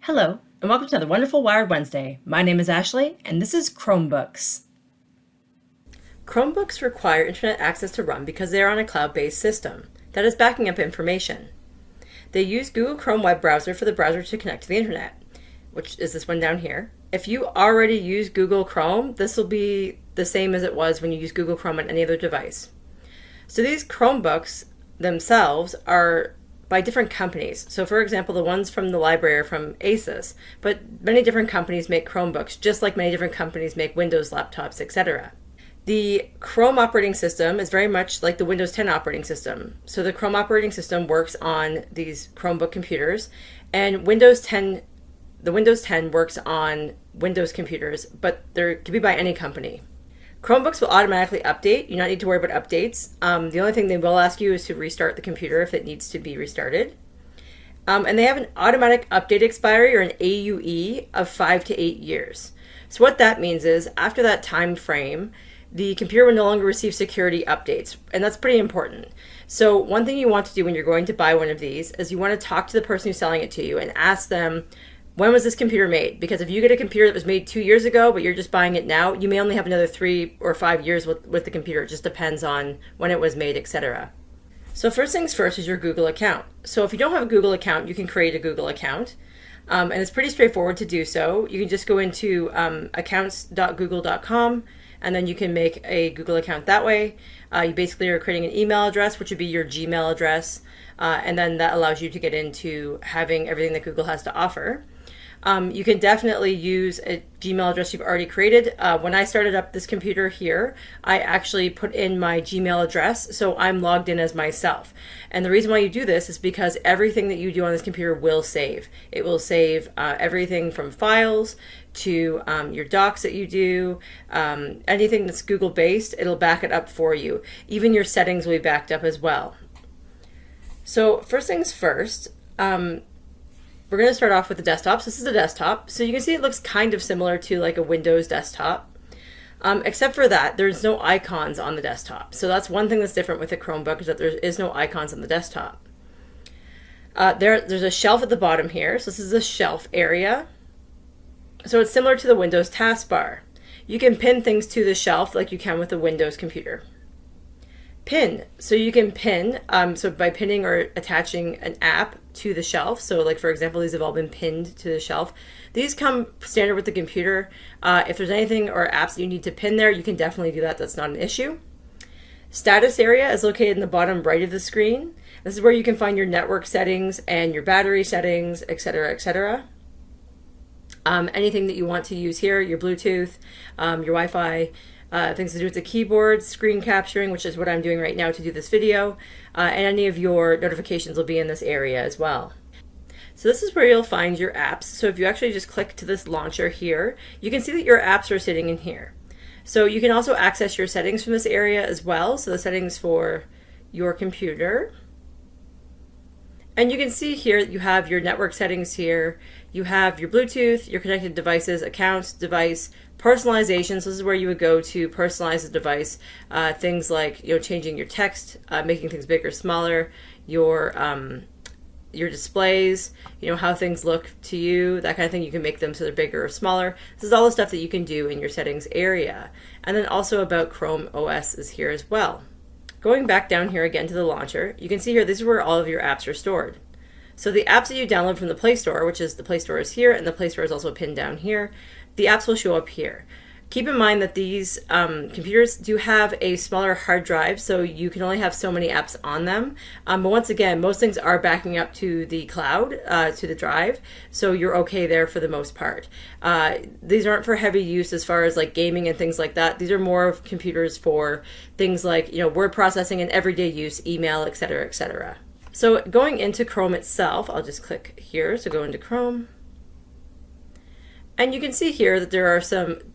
Hello, and welcome to another wonderful Wired Wednesday. My name is Ashley, and this is Chromebooks. Chromebooks require internet access to run because they are on a cloud-based system that is backing up information. They use Google Chrome web browser for the browser to connect to the internet, which is this one down here. If you already use Google Chrome, this will be the same as it was when you use Google Chrome on any other device. So these Chromebooks themselves are by different companies. So for example, the ones from the library are from Asus, but many different companies make Chromebooks, just like many different companies make Windows laptops, etc. The Chrome operating system is very much like the Windows 10 operating system. So the Chrome operating system works on these Chromebook computers, and the Windows 10 works on Windows computers, but they can be by any company. Chromebooks will automatically update. You don't need to worry about updates. The only thing they will ask you is to restart the computer if it needs to be restarted. And they have an automatic update expiry, or an AUE, of 5 to 8 years. So what that means is after that time frame, the computer will no longer receive security updates, and that's pretty important. So one thing you want to do when you're going to buy one of these is you want to talk to the person who's selling it to you and ask them, when was this computer made? Because if you get a computer that was made 2 years ago, but you're just buying it now, you may only have another 3 or 5 years with the computer. It just depends on when it was made, etc. So first things first is your Google account. So if you don't have a Google account, you can create a Google account. And it's pretty straightforward to do so. You can just go into accounts.google.com, and then you can make a Google account that way. You basically are creating an email address, which would be your Gmail address, and then that allows you to get into having everything that Google has to offer. You can definitely use a Gmail address you've already created. When I started up this computer here, I actually put in my Gmail address, so I'm logged in as myself. And the reason why you do this is because everything that you do on this computer will save. It will save everything from files to your docs that you do, anything that's Google based, it'll back it up for you. Even your settings will be backed up as well. So first things first, we're going to start off with the desktop. So this is a desktop. So you can see it looks kind of similar to like a Windows desktop. Except for that, there's no icons on the desktop. So that's one thing that's different with the Chromebook, is that there is no icons on the desktop. There's a shelf at the bottom here. So this is the shelf area. So it's similar to the Windows taskbar. You can pin things to the shelf like you can with a Windows computer. Pin. So you can pin, so by pinning or attaching an app to the shelf. So like, for example, these have all been pinned to the shelf. These come standard with the computer. If there's anything or apps that you need to pin there, you can definitely do that. That's not an issue. Status area is located in the bottom right of the screen. This is where you can find your network settings and your battery settings, etc., etc. Anything that you want to use here, your Bluetooth, your Wi-Fi, things to do with the keyboard, screen capturing, which is what I'm doing right now to do this video, and any of your notifications will be in this area as well. So this is where you'll find your apps. So if you actually just click to this launcher here, you can see that your apps are sitting in here. So you can also access your settings from this area as well. So the settings for your computer. And you can see here that you have your network settings here. You have your Bluetooth, your connected devices, accounts, device, personalization. So this is where you would go to personalize the device. Things like, changing your text, making things bigger, smaller, your displays, how things look to you, that kind of thing. You can make them so they're bigger or smaller. This is all the stuff that you can do in your settings area. And then also about Chrome OS is here as well. Going back down here again to the launcher, you can see here, this is where all of your apps are stored. So the apps that you download from the Play Store, which is the Play Store is here, and the Play Store is also pinned down here, the apps will show up here. Keep in mind that these computers do have a smaller hard drive, so you can only have so many apps on them. But once again, most things are backing up to the cloud, to the drive, so you're okay there for the most part. These aren't for heavy use as far as like gaming and things like that. These are more of computers for things like word processing and everyday use, email, etc., etc. So going into Chrome itself, I'll just click here to go into Chrome. And you can see here that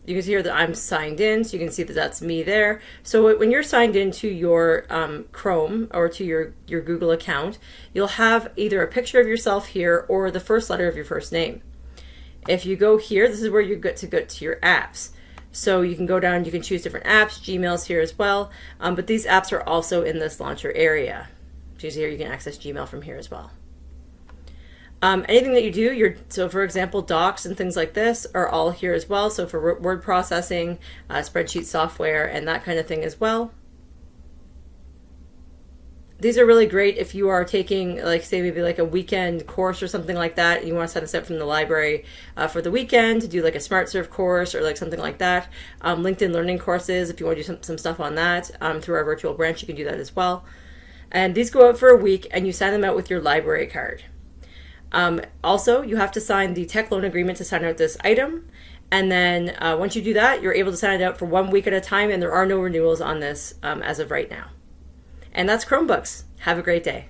you can see here that I'm signed in, so you can see that that's me there. So when you're signed into your Chrome or to your Google account, you'll have either a picture of yourself here or the first letter of your first name. If you go here, this is where you get to go to your apps. So you can go down, you can choose different apps, Gmail's here as well, but these apps are also in this launcher area. Which is here, you can access Gmail from here as well. Anything that you do, so for example, docs and things like this are all here as well. So for word processing, spreadsheet software, and that kind of thing as well. These are really great if you are taking, like, say, maybe like a weekend course or something like that, and you want to set this up from the library for the weekend to do like a SmartServe course or like something like that. LinkedIn Learning courses, if you want to do some stuff on that through our virtual branch, you can do that as well. And these go out for a week, and you sign them out with your library card. Also, you have to sign the tech loan agreement to sign out this item. And then once you do that, you're able to sign it out for 1 week at a time, and there are no renewals on this as of right now. And that's Chromebooks. Have a great day.